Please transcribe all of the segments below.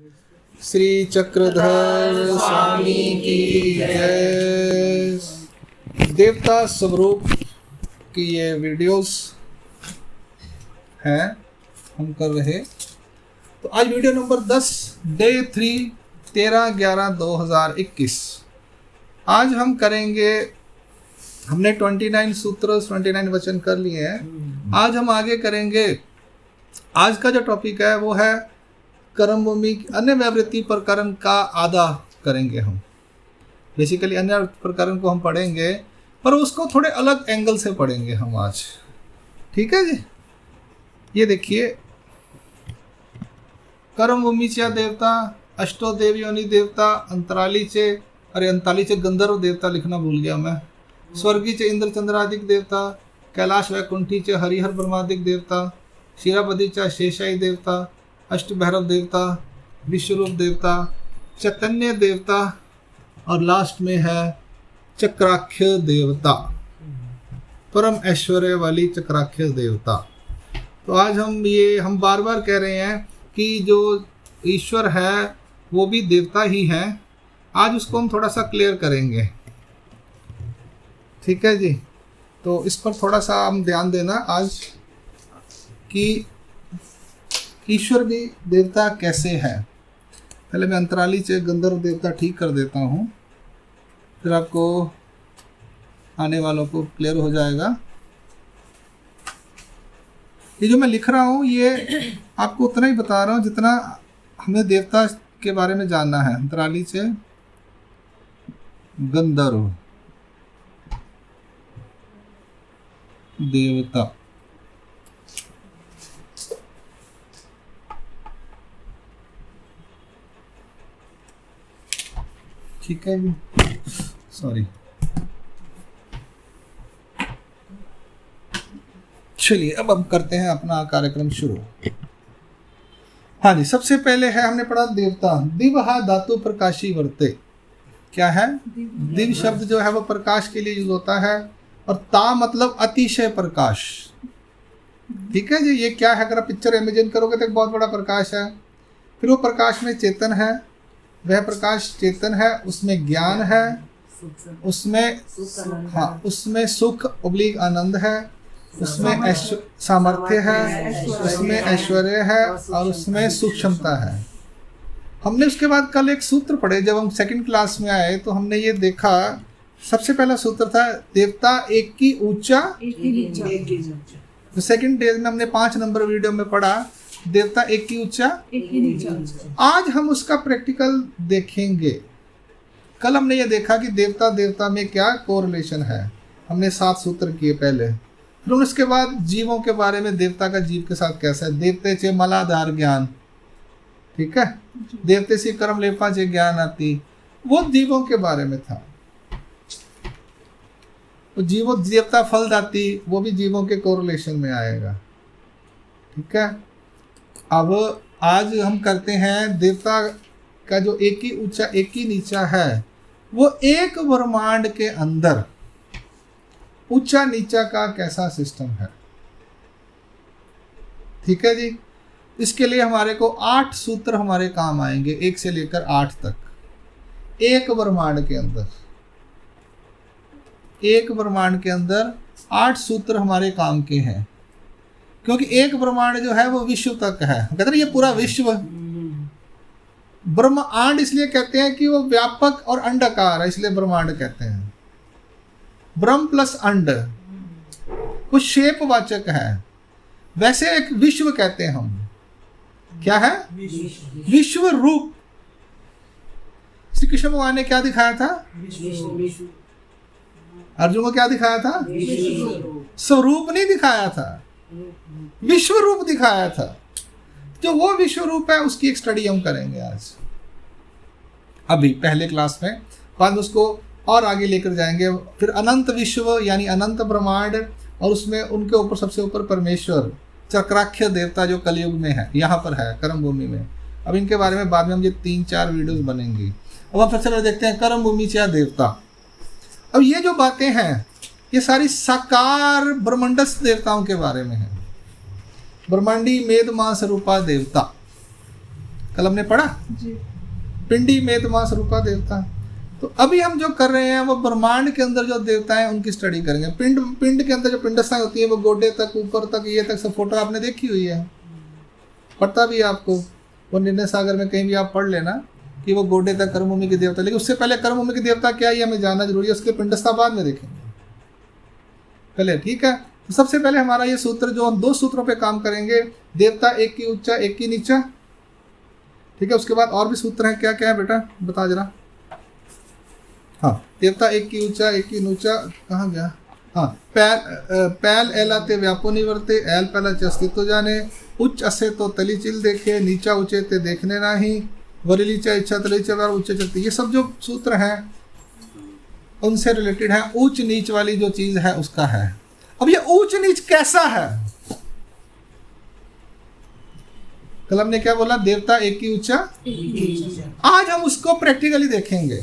श्री चक्रधर स्वामी की जय। देवता स्वरूप की ये वीडियोस हैं हम कर रहे। तो आज वीडियो नंबर 10 डे 3 13/11/2021। आज हम करेंगे, हमने 29 सूत्र 29 वचन कर लिए हैं। आज हम आगे करेंगे। आज का जो टॉपिक है वो है कर्म भूमि अन्य व्यावृत्ति प्रकरण का आधा करेंगे हम। बेसिकली अन्य प्रकरण को हम पढ़ेंगे पर उसको थोड़े अलग एंगल से पढ़ेंगे हम आज। ठीक है जी। ये देखिए, कर्म भूमिच्या देवता, अष्टो देव योनि देवता, अंतरालीचे, अरे अंतालीचे गंधर्व देवता लिखना भूल गया मैं, स्वर्गीचे इंद्र चंद्रादिक देवता, कैलाश वैकुंठीचे हरिहर ब्रह्मादिक देवता, क्षीरापदीचा शेषाई देवता, अष्टभैरव देवता, विश्वरूप देवता, चैतन्य देवता और लास्ट में है चक्राख्य देवता, परम ऐश्वर्य वाली चक्राख्य देवता। तो आज हम बार बार कह रहे हैं कि जो ईश्वर है वो भी देवता ही है। आज उसको हम थोड़ा सा क्लियर करेंगे। ठीक है जी। तो इस पर थोड़ा सा हम ध्यान देना आज कि ईश्वर भी देवता कैसे है। पहले मैं अंतराली से गंधर्व देवता ठीक कर देता हूँ, फिर आपको आने वालों को क्लियर हो जाएगा। ये जो मैं लिख रहा हूँ ये आपको उतना ही बता रहा हूँ जितना हमें देवता के बारे में जानना है। अंतराली से गंधर्व देवता। ठीक है जी, सॉरी। चलिए अब हम करते हैं अपना कार्यक्रम शुरू। हाँ जी, सबसे पहले है हमने पढ़ा देवता। दिवहा धातु प्रकाशी वर्ते। क्या है? दिव शब्द जो है वो प्रकाश के लिए यूज होता है और ता मतलब अतिशय प्रकाश। ठीक है जी। ये क्या है? अगर आप पिक्चर इमेजिन करोगे तो एक बहुत बड़ा प्रकाश है। फिर वो प्रकाश में चेतन है, वह प्रकाश चेतन है, उसमें ज्ञान है, उसमें सुख ऑब्लिक आनंद है, उसमें सामर्थ्य है, उसमें ऐश्वर्य है और उसमें सूक्ष्मता है। हमने उसके बाद कल एक सूत्र पढ़े, जब हम सेकंड क्लास में आए तो हमने ये देखा। सबसे पहला सूत्र था देवता एक की ऊंचा एक की नीचा। तो सेकंड डेज में हमने 5 नंबर वीडियो में पढ़ा देवता एक की ऊंचा एक की नीचा। आज हम उसका प्रैक्टिकल देखेंगे। कल हमने ये देखा कि देवता में क्या कोरिलेशन है। हमने 7 सूत्र किए पहले। फिर उसके बाद जीवों के बारे में, देवता का जीव के साथ कैसा है। देवते चे मलाधार ज्ञान। ठीक है। देवते से कर्म लेपा चे ज्ञान आती, वो जीवों के बारे में था। तो जीवों देवता फल दाती, वो भी जीवों के कोरिलेशन में आएगा। ठीक है। अब आज हम करते हैं देवता का जो एक ही ऊंचा एक ही नीचा है, वो एक ब्रह्मांड के अंदर ऊंचा नीचा का कैसा सिस्टम है। ठीक है जी। इसके लिए हमारे को 8 सूत्र हमारे काम आएंगे, 1 से लेकर 8 तक। एक ब्रह्मांड के अंदर 8 सूत्र हमारे काम के हैं, क्योंकि एक ब्रह्मांड जो है वो विश्व तक है। कहते हैं ये पूरा विश्व। ब्रह्मांड इसलिए कहते हैं कि वो व्यापक और अंडाकार है, इसलिए ब्रह्मांड कहते हैं। ब्रह्म प्लस अंड वो शेप वाचक है। वैसे एक विश्व कहते हैं हम। क्या है? विश्व रूप। श्री कृष्ण भगवान ने क्या दिखाया था? अर्जुन को क्या दिखाया था? स्वरूप नहीं दिखाया था, विश्व रूप दिखाया था। जो वो विश्व रूप है उसकी एक स्टडी हम करेंगे आज, अभी पहले क्लास में। बाद में उसको और आगे लेकर जाएंगे। फिर अनंत विश्व यानी अनंत ब्रह्मांड, और उसमें उनके ऊपर सबसे ऊपर परमेश्वर चक्राख्य देवता जो कलयुग में है, यहाँ पर है कर्म भूमि में। अब इनके बारे में बाद में हम ये 3-4 वीडियोस बनेंगी। अब हम सबसे पहले देखते हैं कर्म भूमि से देवता। अब ये जो बातें हैं ये सारी साकार ब्रह्मांडस्थ देवताओं के बारे में है। ब्रह्मांडी मेद मां स्वरूपा देवता। कल हमने पढ़ा जी। पिंडी मेदमा स्वरूपा देवता। तो अभी हम जो कर रहे हैं वो ब्रह्मांड के अंदर जो देवता हैं उनकी स्टडी करेंगे। पिंड के अंदर जो पिंडस्थाएं होती है वो गोडे तक, ऊपर तक, ये तक सब फोटो आपने देखी हुई है, पता भी है आपको। वो निर्णय सागर में कहीं भी आप पढ़ लेना कि वो गोडे तक कर्मभूमि के देवता। लेकिन उससे पहले कर्मभूमि के देवता क्या है ये हमें जानना जरूरी है, उसके पिंडस्था बाद में देखेंगे पहले, ठीक है। तो सबसे पहले हमारा ये सूत्र जो हम 2 सूत्रों पे काम करेंगे, देवता एक की ऊंचा एक की नीचा, ठीक है। उसके बाद और भी सूत्र हैं, क्या क्या है बेटा बता जरा। हाँ, देवता एक की ऊंचा एक की नीचा, कहाँ गया, हाँ, पैल एलाते व्यापो निवर्ते, एल पहला अस्तित्व जाने, उच्च असे तो तली चिल देखे, नीचा ऊंचे ते देखने नहीं, वरीलीचा इच्छा तलीचा व्यार उच्च चलते। ये सब जो सूत्र हैं उनसे रिलेटेड है, ऊंच नीच वाली जो चीज है उसका है। अब ये ऊंच नीच कैसा है, कल हमने क्या बोला, देवता एक की ऊंचा। आज हम उसको प्रैक्टिकली देखेंगे।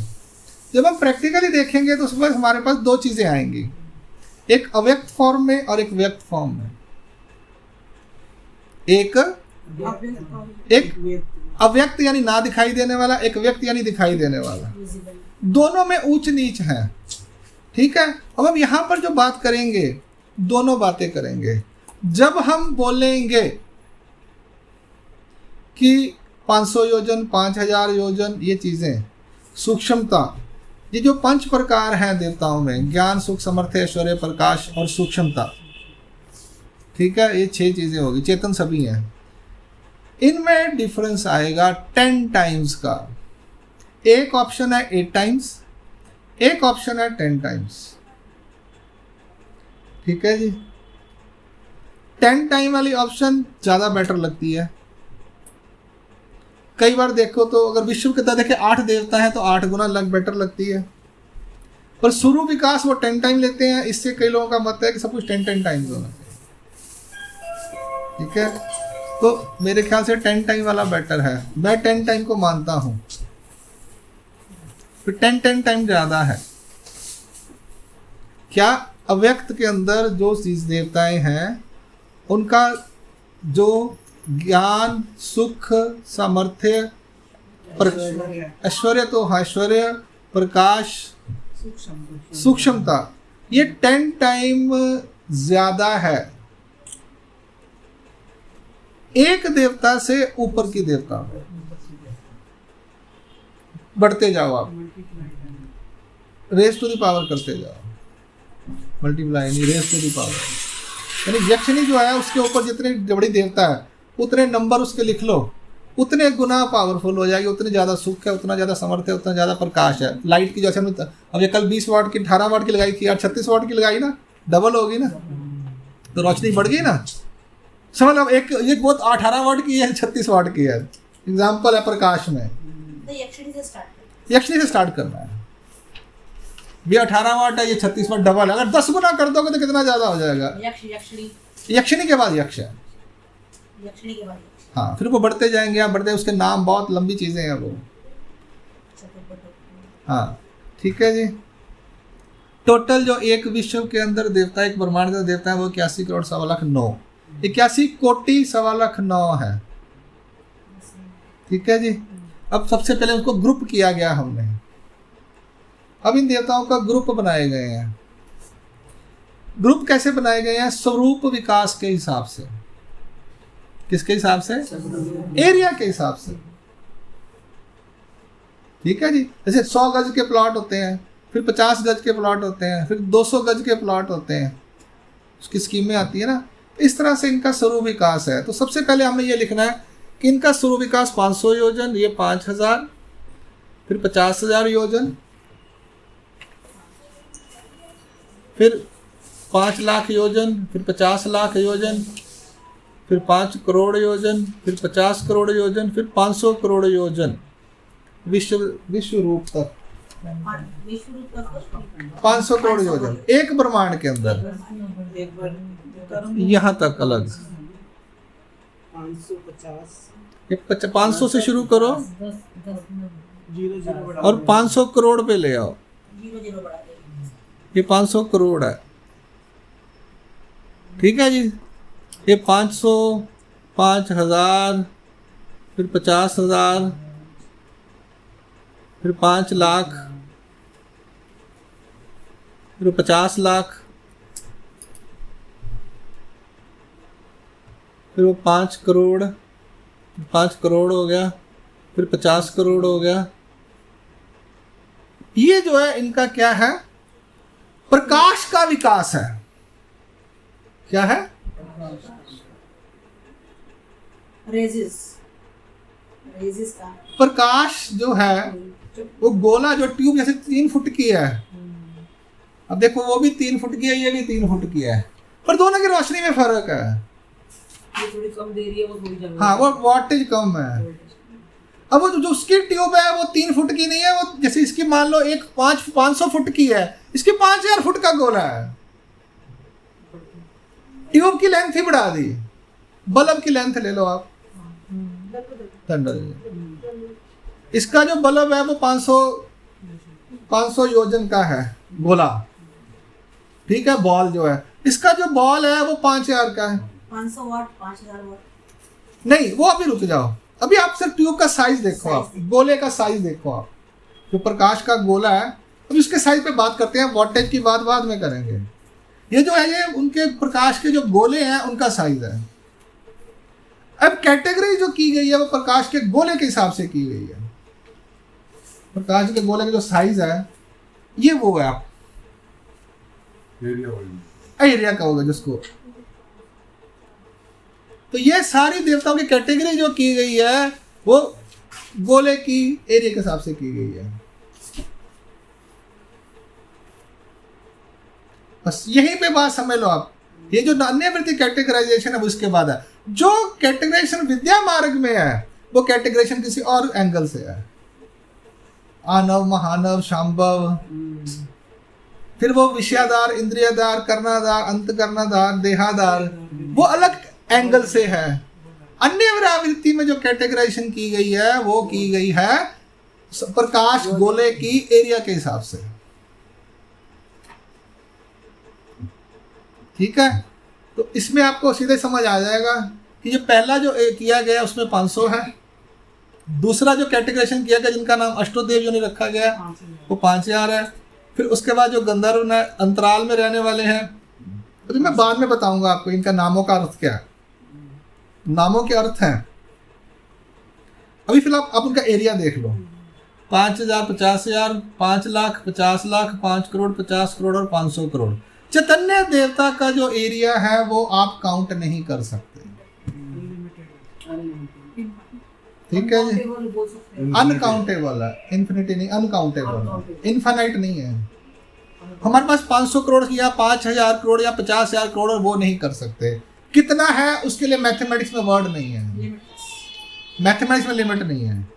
जब हम प्रैक्टिकली देखेंगे तो उसमें हमारे पास 2 चीजें आएंगी, एक अव्यक्त फॉर्म में और एक व्यक्त फॉर्म में। एक अव्यक्त यानी ना दिखाई देने वाला, एक व्यक्त यानी दिखाई देने वाला। दोनों में ऊंच नीच है, ठीक है। अब हम यहां पर जो बात करेंगे, दोनों बातें करेंगे। जब हम बोलेंगे कि 500 योजन, 5000 योजन, ये चीजें सूक्ष्मता, ये जो 5 प्रकार हैं देवताओं में, ज्ञान, सुख, सामर्थ्य, ऐश्वर्य, प्रकाश और सूक्ष्मता, ठीक है। ये 6 चीजें होगी, चेतन सभी हैं। इनमें डिफरेंस आएगा 10 टाइम्स का। एक ऑप्शन है 8 टाइम्स, एक ऑप्शन है 10 टाइम्स, ठीक है जी। 10 टाइम वाली ऑप्शन ज्यादा बेटर लगती है। कई बार देखो तो अगर विश्व के देखे 8 देवता हैं तो 8 गुना बेटर लगती है, पर शुरू विकास वो 10 टाइम लेते हैं। इससे कई लोगों का मत है कि सब कुछ 10 टाइम्स होना चाहिए, ठीक है। तो मेरे ख्याल से 10 टाइम वाला बेटर है, मैं 10 टाइम को मानता हूं। तो 10 टाइम ज्यादा है। क्या अव्यक्त के अंदर जो चीज देवताएं हैं उनका जो ज्ञान, सुख, सामर्थ्य, ऐश्वर्य, तो ऐश्वर्य, प्रकाश, सूक्ष्मता, ये 10 टाइम ज्यादा है एक देवता से ऊपर की देवता में। बढ़ते जाओ आप, रेस टू द पावर करते जाओ, मल्टीप्लाई नहीं, रेस टू द पावर। यानी यक्षिणी जो है उसके ऊपर जितने बड़ी देवता है उतने नंबर उसके लिख लो, उतने गुना पावरफुल हो जाएगी, उतने ज़्यादा सुख है, उतना ज़्यादा सामर्थ्य है, उतना ज़्यादा प्रकाश है। लाइट की जैसे हमने अब ये कल 20 वाट की 18 वाट की लगाई थी, यार 36 वाट की लगाई ना, डबल होगी ना, तो रोशनी बढ़ गई ना। समझ लो एक ये बहुत 18 वाट की है, 36 वाट की है, एग्जाम्पल है प्रकाश में। यक्षिणी से स्टार्ट करना है। ये 18 वाट है, ये 36 वाट, डबल है। अगर 10 गुना कर दोगे तो कितना ज़्यादा हो जाएगा। यक्षिणी के बाद यक्ष है, हाँ, फिर वो बढ़ते जाएंगे, आप बढ़ते, उसके नाम बहुत लंबी चीजें हैं वो, हाँ, ठीक है जी। टोटल जो एक विश्व के अंदर देवता, एक ब्रह्मांड का देवता है वो 81 करोड़ 9,9, 81 कोटि 9,9 है, ठीक है जी। अब सबसे पहले उसको ग्रुप किया गया हमने। अब इन देवताओं का ग्रुप बनाए गए हैं। ग्रुप कैसे बनाए गए हैं? स्वरूप विकास के हिसाब से। किसके हिसाब से? एरिया के हिसाब से, ठीक है जी। जैसे 100 गज के प्लॉट होते हैं, फिर 50 गज के प्लॉट होते हैं, फिर 200 गज के प्लॉट होते हैं, उसकी स्कीमें आती है ना। इस तरह से इनका स्वरूप विकास है। तो सबसे पहले हमें ये लिखना है कि इनका स्वरूप विकास 500 योजन, ये 5,000, फिर 50,000 योजन, फिर 5 लाख योजन, फिर 50 लाख योजन, फिर 5 करोड़ योजन, फिर 50 करोड़ योजन, फिर 500 करोड़ योजन, विश्व रूप तक 500 करोड़ योजन एक ब्रह्मांड के अंदर, यहाँ तक अलग। 500 से शुरू करो और 500 करोड़ पे ले आओ। ये 500 करोड़ है, ठीक है जी। ये 500, 5,000, फिर 50,000, फिर 5 लाख, फिर 50 लाख, फिर वो 5 करोड़, 5 करोड़ हो गया, फिर 50 करोड़ हो गया। ये जो है इनका क्या है, प्रकाश का विकास है। क्या है? रेजिस का प्रकाश जो है वो गोला जो ट्यूब जैसे 3 फुट की है, अब देखो वो भी 3 फुट की है, ये भी 3 फुट की है, पर दोनों की रोशनी में फर्क है। ये थोड़ी कम दे रही है, वो थोड़ी ज्यादा। हाँ, वो वोल्टेज कम है। अब वो जो उसकी ट्यूब है वो 3 फुट की नहीं है, वो जैसे इसकी मान लो एक 500 फुट की है, इसकी 5000 फुट का गोला है। ट्यूब की लेंथ ही बढ़ा दी। बल्ब की लेंथ ले लो आप, इसका जो बल्ब है वो 500 योजन का है गोला, ठीक है। बॉल जो है, इसका जो बॉल है वो 5000 का है। 500 वाट 5000 वाट नहीं, वो अभी रुक जाओ, अभी आप सिर्फ ट्यूब का साइज देखो, आप गोले का साइज देखो। आप जो प्रकाश का गोला है, अभी उसके साइज पे बात करते हैं, वोल्टेज की बात बाद में करेंगे। ये जो है, ये उनके प्रकाश के जो गोले हैं उनका साइज है। अब कैटेगरी जो की गई है वो प्रकाश के गोले के हिसाब से की गई है। प्रकाश के गोले का जो साइज है ये वो है, आप एरिया का होगा जिसको। तो ये सारी देवताओं की कैटेगरी जो की गई है वो गोले की एरिया के हिसाब से की गई है। बस यहीं पे बात समझ लो आप। ये जो अन्य वृत्ति कैटेगराइजेशन है वो इसके बाद है। जो कैटेगराइजेशन विद्या मार्ग में है वो कैटेगराइजेशन किसी और एंगल से है। आनव, महानव, शांभव, फिर वो विषयाधार, इंद्रियाधार, कर्णाधार, अंतकर्णाधार, देहाधार, वो अलग एंगल से है। अन्य वृत्ति में जो कैटेगराइजेशन की गई है वो की गई है प्रकाश गोले की एरिया के हिसाब से, ठीक है। तो इसमें आपको सीधे समझ आ जाएगा कि जो पहला जो किया गया उसमें 500 है, दूसरा जो कैटेगराइजेशन किया गया जिनका नाम अष्टोदेव जो नहीं रखा गया वो 5000 है। फिर उसके बाद जो गंधर्व अंतराल में रहने वाले हैं, तो मैं बाद में बताऊंगा आपको इनका नामों का अर्थ क्या है, नामों के अर्थ हैं। अभी फिलहाल आप उनका एरिया देख लो, 5000, 50,000, 5 लाख, 50 लाख, 5 करोड़, 50 करोड़ और 500 करोड़। चैतन्य देवता का जो एरिया है वो आप काउंट नहीं कर सकते, ठीक है जी। अनकाउंटेबल है, इन्फिनिटी नहीं, अनकाउंटेबल, इनफाइनाइट नहीं है। हमारे पास 500 करोड़ या 5000 करोड़ या 50,000 करोड़, वो नहीं कर सकते। कितना है उसके लिए मैथमेटिक्स में वर्ड नहीं है, मैथमेटिक्स में लिमिट नहीं है।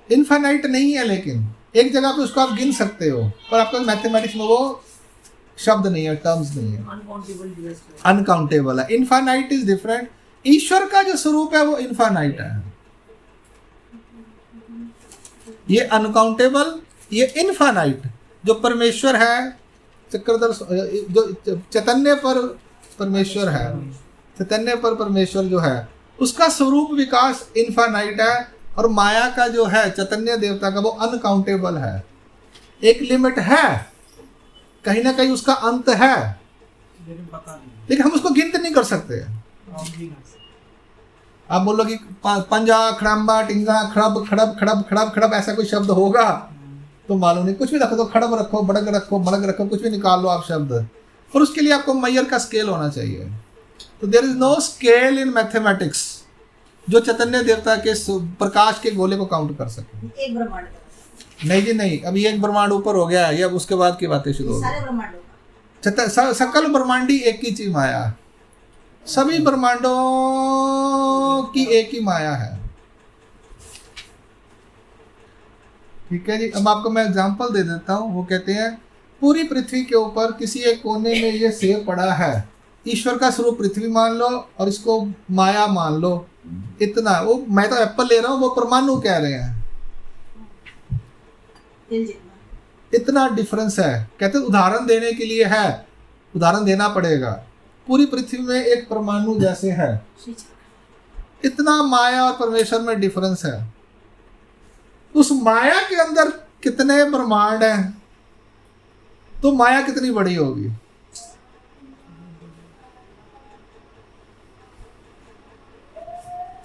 इनफाइनाइट नहीं है, लेकिन एक जगह पे उसको आप गिन सकते हो, पर आपका मैथमेटिक्स में वो शब्द नहीं है, टर्म्स नहीं है, अनकाउंटेबल है। Infinite is different. ईश्वर का जो स्वरूप है वो इनफाइनाइट है, ये अनकाउंटेबल, ये इनफाइनाइट। जो परमेश्वर है, चक्रधर जो चैतन्य पर परमेश्वर है, चैतन्य पर परमेश्वर जो है उसका स्वरूप विकास इनफाइनाइट है, और माया का जो है चैतन्य देवता का वो अनकाउंटेबल है। एक लिमिट है, कहीं ना कहीं उसका अंत है, लेकिन हम उसको गिनती नहीं कर सकते। आप बोलो कि पंजा, खड़म्बा, टिंगा, खड़ब, खड़ब, खड़ब, खड़ब, खड़ब, ऐसा कोई शब्द होगा तो मालूम नहीं। कुछ भी रखो, तो खड़ब रखो, बड़ग रखो, मड़ग रखो, कुछ भी निकाल लो आप शब्द, और उसके लिए आपको मैयर का स्केल होना चाहिए। तो there is no scale in mathematics जो चैतन्य देवता के प्रकाश के गोले को काउंट कर सके। एक ब्रह्मांड नहीं जी नहीं, अभी एक ब्रह्मांड ऊपर हो गया है, अब उसके बाद की बातें शुरू हो गई। सकल ब्रह्मांडी एक ही चीज माया, सभी ब्रह्मांडों की एक ही माया है, ठीक है जी। अब आपको मैं एग्जांपल दे देता हूँ। वो कहते हैं पूरी पृथ्वी के ऊपर किसी एक कोने में ये सेब पड़ा है, ईश्वर का स्वरूप पृथ्वी मान लो और इसको माया मान लो। इतना, वो मैं तो एप्पल ले रहा हूँ, वो परमाणु कह रहे हैं, इतना डिफरेंस है। कहते उदाहरण देने के लिए है, उदाहरण देना पड़ेगा। पूरी पृथ्वी में एक परमाणु जैसे है, इतना माया और परमेश्वर में डिफरेंस है। उस माया के अंदर कितने ब्रह्मांड हैं, तो माया कितनी बड़ी होगी।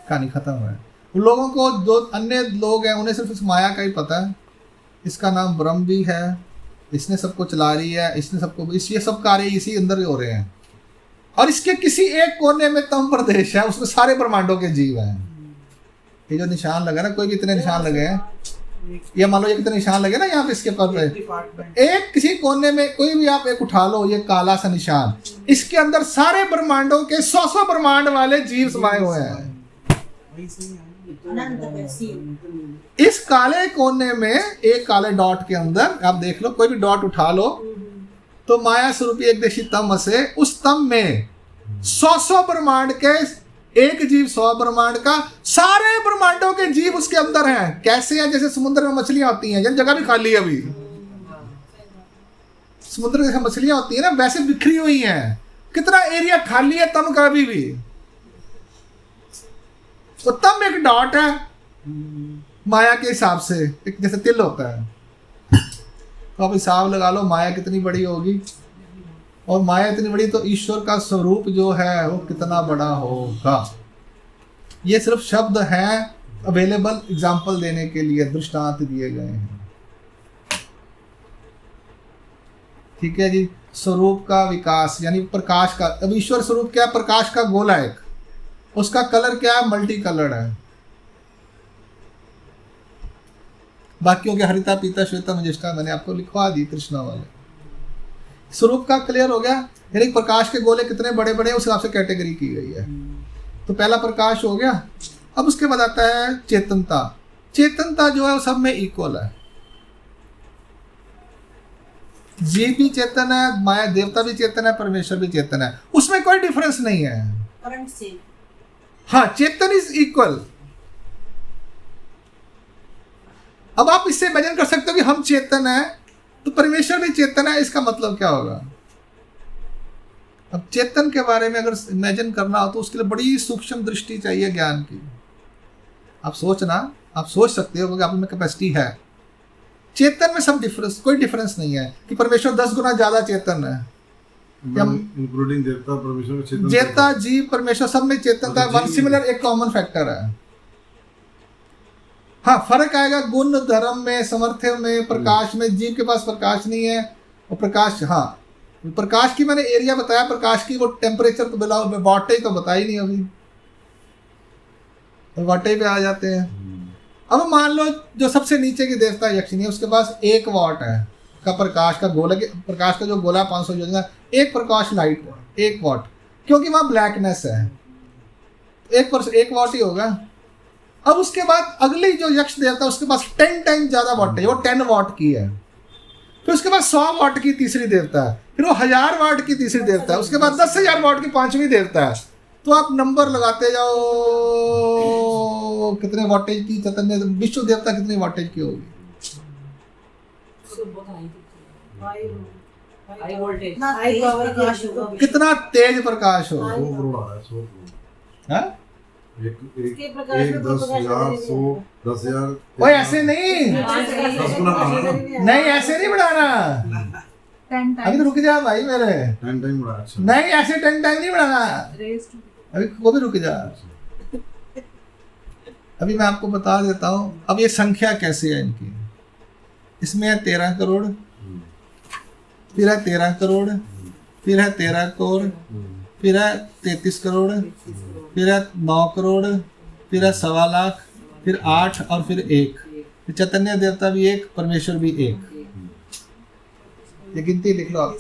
कहानी खत्म है। उन लोगों को, जो अन्य लोग हैं, उन्हें सिर्फ इस माया का ही पता है। इसका नाम ब्रह्म भी है, इसने सबको चला रही है, इसने सबको, ये सब कार्य इसी अंदर ही हो रहे हैं। और इसके किसी एक कोने में तम प्रदेश है, उसमें सारे ब्रह्मांडों के जीव हैं। ये जो निशान लगा ना, कोई भी इतने निशान लगे हैं, ये मान लो ये कितने निशान लगे ना यहाँ पे इसके पर पे, एक किसी कोने में कोई भी आप एक उठा लो, ये काला सा निशान, इसके अंदर सारे ब्रह्मांडों के 100 ब्रह्मांड वाले जीव समाये हुए हैं। इस काले कोने में, एक काले डॉट के अंदर आप देख लो, कोई भी डॉट उठा लो, तो माया स्वरूपी एक देशी तम से, उस तम में 100 ब्रह्मांड के एक जीव, 100 ब्रह्मांड का, सारे ब्रह्मांडों के जीव उसके अंदर हैं। कैसे हैं? जैसे समुद्र में मछलियां होती हैं, जन जगह भी खाली है अभी, समुद्र में जैसे मछलियां होती है ना, वैसे बिखरी हुई हैं। कितना एरिया खाली है तम का अभी भी। तो तम एक डॉट है माया के हिसाब से, एक जैसे तिल होता है। तो आप हिसाब लगा लो माया कितनी बड़ी होगी, और माया इतनी बड़ी तो ईश्वर का स्वरूप जो है वो कितना बड़ा होगा। ये सिर्फ शब्द हैं, अवेलेबल एग्जाम्पल देने के लिए दृष्टांत दिए गए हैं। ठीक है जी। स्वरूप का विकास यानी प्रकाश का, अब ईश्वर स्वरूप क्या है? प्रकाश का गोला एक, उसका कलर क्या है? मल्टी कलर्ड है। बाकियों के हरिता पीता श्वेता मजिष्ठा मैंने आपको लिखवा दी, कृष्णा वाले। स्वरूप का क्लियर हो गया। यानी प्रकाश के गोले कितने बड़े बड़े हैं, उस हिसाब से कैटेगरी की गई है। तो पहला प्रकाश हो गया। अब उसके बाद आता है चेतनता। चेतनता जो है वो सब में इक्वल है। जीव भी चेतन है, माया देवता भी चेतन है, परमेश्वर भी चेतन है, उसमें कोई डिफरेंस नहीं है। करंट से हाँ, चेतन इज इक्वल। अब आप इससे इमेजिन कर सकते हो कि हम चेतन है तो परमेश्वर भी चेतन है, इसका मतलब क्या होगा? अब चेतन के बारे में अगर इमेजिन करना हो तो उसके लिए बड़ी सूक्ष्म दृष्टि चाहिए ज्ञान की। आप सोचना, आप सोच सकते हो क्योंकि आप में कैपेसिटी है। चेतन में सब डिफरेंस, कोई डिफरेंस नहीं है कि परमेश्वर 10 गुना ज्यादा चेतन है, इंक्लूडिंग देवता, परमेश्वर में चेतन, देवता जीव परमेश्वर सब में चेतनता वन सिमिलर, एक कॉमन फैक्टर है। हाँ, फर्क आएगा गुण धर्म में, सामर्थ्य में, प्रकाश में। जीव के पास प्रकाश नहीं है, और प्रकाश, हाँ प्रकाश की मैंने एरिया बताया, प्रकाश की वो टेम्परेचर तो बिला वाटेज तो बताई नहीं अभी, तो वाटेज पे आ जाते हैं। अब मान लो जो सबसे नीचे की देवता यक्षिणी है, उसके पास 1 वाट है का प्रकाश का गोला, प्रकाश का जो गोला 500 योजना, एक प्रकाश लाइट 1 वाट, क्योंकि वहाँ ब्लैकनेस है, 1 वाट ही होगा। अब उसके बाद अगली जो यक्ष देवता, उसके पास 10 टाइम ज्यादा वाट है, वो 10 वाट की है। फिर उसके बाद 100 वाट की तीसरी देवता है, फिर वो 1000 वाट की तीसरी देवता है, उसके बाद 10,000 वाट की 5वीं देवता है। तो आप नंबर लगाते जाओ, कितने वाटेज की चैतन्य विश्व देवता कितनी वाटेज की होगी? हाई वोल्टेज, हाई पावर प्रकाश होगा। कितना तेज प्रकाश हो। 100 करोड़ आ रहा है, 100 करोड़। हाँ? इसके प्रकाश में 10,000, 100, 10,000। ओए ऐसे नहीं, 10 गुना बढ़ाना। नहीं ऐसे नहीं बढ़ाना, अभी तो रुक जा भाई मेरे, 10 टाइम बढ़ा। अच्छा, नहीं ऐसे 10 टाइम नहीं बढ़ाना, अभी वो भी रुक जा। अभी मैं आपको बता देता हूँ। अब ये संख्या कैसे है इनकी, इसमें है 13 करोड़, फिर है 13 करोड़, फिर है 13 करोड़, फिर है 33 करोड़, फिर है 9 करोड़, फिर है 1.25 लाख, फिर 8 और फिर 1। फिर चैतन्य देवता भी 1, परमेश्वर भी 1। ये गिनती लिख लो आप,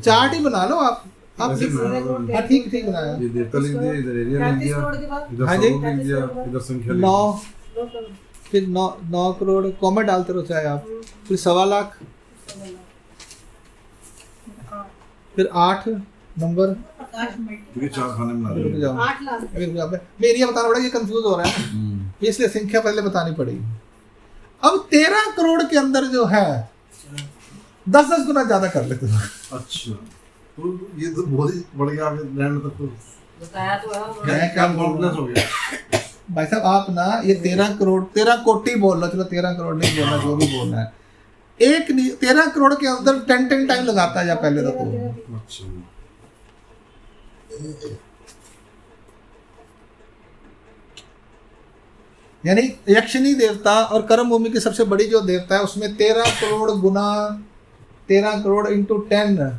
चार्ट ही बना लो आप हाँ ठीक ठीक बनाया। ये देवता लिख दिया, इधर एरिया लिख दिया, इधर हाँ जी। स्वरूप लिख दिया, इधर संख्या लिख 9, फिर 9 करोड़, कॉमेंट डालते रहो चाहे आप, फिर 1.25 लाख, फिर 8 नंबर। क्योंकि 4 खाने में ला रुक रहे जाओ, 8 लाख। अभी रुक जाओ, मैं एरिया बताना पड़ेगा, ये कंफ्यूज हो रहा है इसलिए संख्या पहले बतानी पड़ेगी। अब 13 करोड़ के अंदर जो है 10-10 गुना ज्यादा कर लेते हो। अच्छा, तो ये तो बहुत ही बढ़ गया, लैंड तक तो बताया तो है उन्होंने। मैं क्या बोल रहा कॉम्प्लेक्स हो गया। भाई साहब आप ना ये 13 करोड़ 13 कोटि बोल रहे हो, चलो 13 करोड़ नहीं बोलना, जो भी बोलना है, एक नहीं 13 करोड़ के अंदर 10 टाइम लगाता है या पहले तो अच्छा यानी यक्षिणी देवता और कर्म भूमि की सबसे बड़ी जो देवता है उसमें 13 करोड़ गुना 13 करोड़ इंटू 10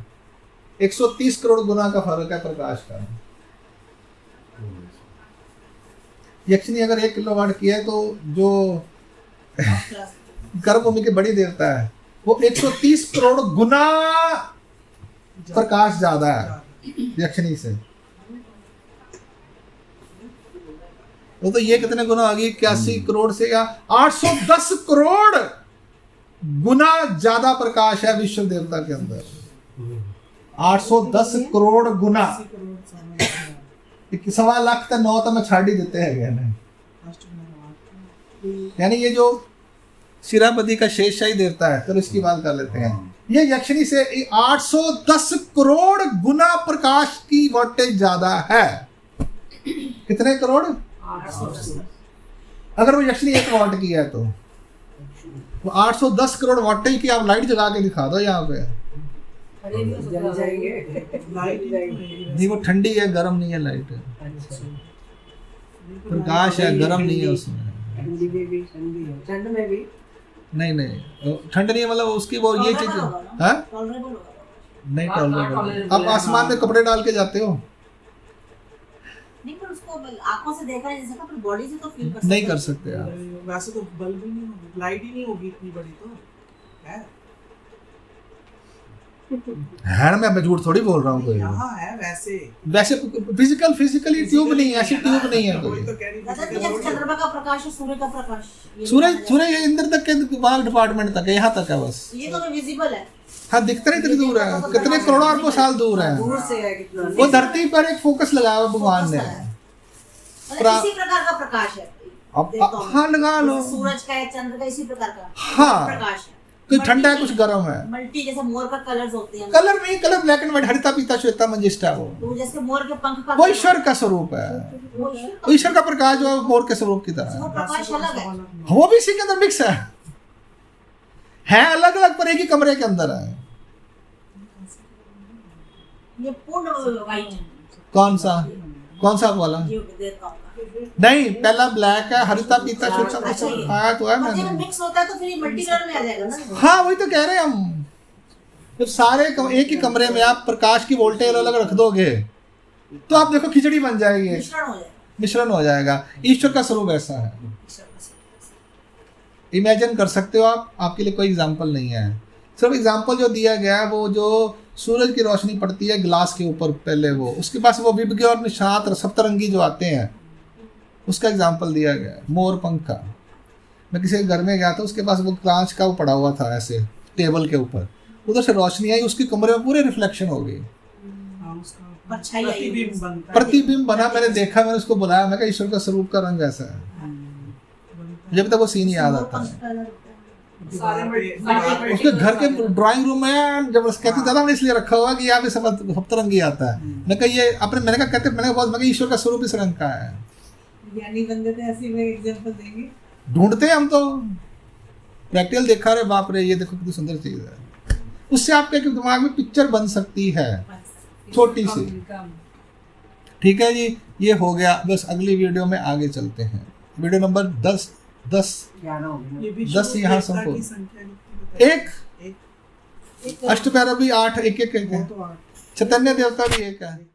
130 करोड़ गुना का फर्क है प्रकाश का। यक्षिणी अगर 1 किलोवाट की है तो जो कर्म भूमि की बड़ी देवता है वो 130 करोड़ गुना प्रकाश ज्यादा है यक्षिणी से। वो तो ये कितने गुना आ गई 81 करोड़ से या 810 करोड़ गुना ज्यादा प्रकाश है विश्व देवता के अंदर। 810 करोड़ गुना 1.25 लाख तक 9 तो मैं छाड़ ही देते हैं। यानी ये जो शिरापति का शेषशाही देवता है, चलो इसकी बात कर लेते हैं। ये यक्षिणी से 810 करोड़ गुना प्रकाश की वोल्टेज ज्यादा है। कितने करोड़? अगर वो यक्षिणी 1 वाट की है तो वो 810 करोड़ वोल्टेज की आप लाइट जगा के दिखा दो यहाँ पे। जल जाएंगे, लाइट जाएंगे। नहीं वो ठंडी है, गर्म नहीं है लाइट, प्रकाश है, गर्म नहीं है उसमें। ठंडी में भी ठंडी है, ठंड में भी नहीं ठंड नहीं है, मतलब उसकी वो ये चीज है टॉलरेबल होगा। नहीं टॉलरेबल। आप आसमान में कपड़े डाल के जाते हो? नहीं पर उसको आंखों से देखा है जैसे पर बॉडी से तो फील कर सकते नहीं कर सकते आप। वैसे तो बल्ब ही नहीं होगी, लाइट ही नहीं होगी इतनी बड़ी तो है। है मैं झूठ थोड़ी बोल रहा हूँ कोई। यहाँ है वैसे वैसे फिजिकली ट्यूब नहीं है, ऐसी ट्यूब नहीं है वही कोई। तो कह रही जैसे कि physical चंद्रमा का प्रकाश और सूर्य का प्रकाश, ये सूरज ये इंद्र तक के वाल डिपार्टमेंट तक है, यहाँ तक है बस। ये तो विजिबल है। हाँ दिखता नहीं इतनी दूर है, कितने करोड़ों अरबों साल दूर है। दूर से है कितना। वो धरती पर एक फोकस लगाया हुआ भगवान ने। मतलब इसी प्रकार का प्रकाश है। अब हाँ लगा लो, जैसे सूरज का है, चंद्र का इसी प्रकार का हाँ प्रकाश है। कुछ ठंडा है कुछ गर्म है। मल्टी जैसे मोर का कलर्स होते हैं। कलर नहीं, कलर ब्लैक एंड व्हाइट, हरिता पीता श्वेता मंजिष्ठा वो तो जैसे मोर के पंख का वो ईश्वर का स्वरूप है। वो ईश्वर ईश्वर का प्रकाश जो है मोर के स्वरूप की वो तरह प्रकाश अलग है। है। वो भी इसी के अंदर मिक्स है अलग अलग पर एक ही कमरे के अंदर है। ये पूर्ण वाइट है। कौन सा वाला? ये देवताओं का। नहीं पहला ब्लैक है, हरिता पीता श्वेता अच्छा, ये। आया तो है और जब मैंने। मिक्स होता है तो फिर ये मल्टी कलर में आ जाएगा ना। हाँ वही तो कह रहे हैं हम। जब सारे एक ही कमरे में आप प्रकाश की वोल्टेज अलग अलग रख दोगे तो आप देखो खिचड़ी बन जाएगी, मिश्रण हो जाएगा। मिश्रण हो जाएगा। ईश्वर का स्वरूप ऐसा है। ईश्वर का स्वरूप। इमेजिन कर सकते हो आप, आपके लिए कोई एग्जाम्पल नहीं है। सिर्फ एग्जाम्पल जो दिया गया है वो जो सूरज की रोशनी पड़ती है ग्लास के ऊपर, पहले वो उसके पास वो विबगे और निशात सप्तरंगी जो आते हैं उसका एग्जाम्पल दिया गया है। मोर पंख का। मैं किसी के घर में गया था, उसके पास वो कांच का वो पड़ा हुआ था ऐसे टेबल के ऊपर, उधर से रोशनी आई, उसके कमरे में पूरे रिफ्लेक्शन हो गई, हाँ, उसका परछाई आई। प्रतिबिंब बनता है। प्रतिबिंब बना। मैंने देखा, मैंने उसको बुलाया, मैं कहा ईश्वर का स्वरूप का रंग ऐसा है। मुझे अभी तक वो सीन याद आता है। दीवार पे उसके घर के ड्राइंग रूम में जब कहती दादा मैंने इसलिए रखा हुआ कि यहाँ पे सप्तरंगी आता है। मैं कहा ये अपने मैंने कहा कहते मैंने कहा ईश्वर का स्वरूप इस रंग का है। ज्ञानी बंदे थे, ऐसी में एग्जांपल देंगे। ढूंढते हैं हम तो, प्रैक्टिकल देखा रे बाप रे ये देखो कितनी सुंदर चीज है। उससे आपके दिमाग में पिक्चर बन सकती है छोटी सी। ठीक है जी, ये हो गया। बस अगली वीडियो में आगे चलते हैं। वीडियो नंबर 10 11 हो गए। ये भी 10 यहाँ देवता संपूर्ण। की संख्या लिखी बताई। एक अष्टभैरव भी 8 एक वो तो 8 चैतन्य देवता भी एक है।